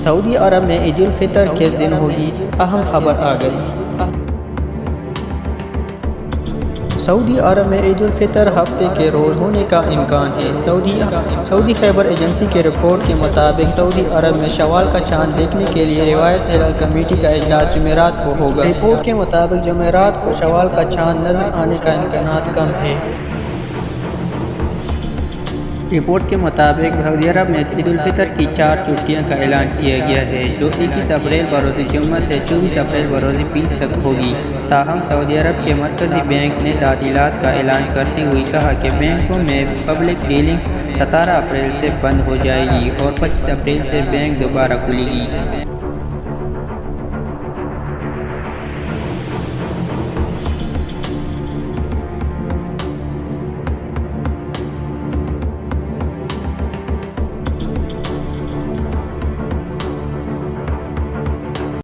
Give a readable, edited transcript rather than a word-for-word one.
Saudi अरब में ईद उल फितर किस दिन होगी? अहम खबर आ गई। सऊदी अरब में ईद उल फितर हफ्ते के रोज़ होने का इम्कान है। सऊदी खैबर एजेंसी की रिपोर्ट के मुताबिक सऊदी अरब में शवाल का चांद देखने के लिए रिवायत हिलाल कमेटी का इजलास जुमेरात को होगा। रिपोर्ट के मुताबिक जुमेरात को शवाल का चांद नजर आने का इम्कान कम है। रिपोर्ट्स के मुताबिक सऊदी अरब में ईद उल फितर की 4 छुट्टियों का ऐलान किया गया है, जो 21 अप्रैल बरोज़ जुम्मा से 24 अप्रैल बरोज़ पीर तक होगी। ताहम सऊदी अरब के मरकज़ी बैंक ने तातीलात का ऐलान करते हुए कहा कि बैंकों में पब्लिक डीलिंग 17 अप्रैल से बंद हो जाएगी और 25 अप्रैल से बैंक दोबारा खुलेगी।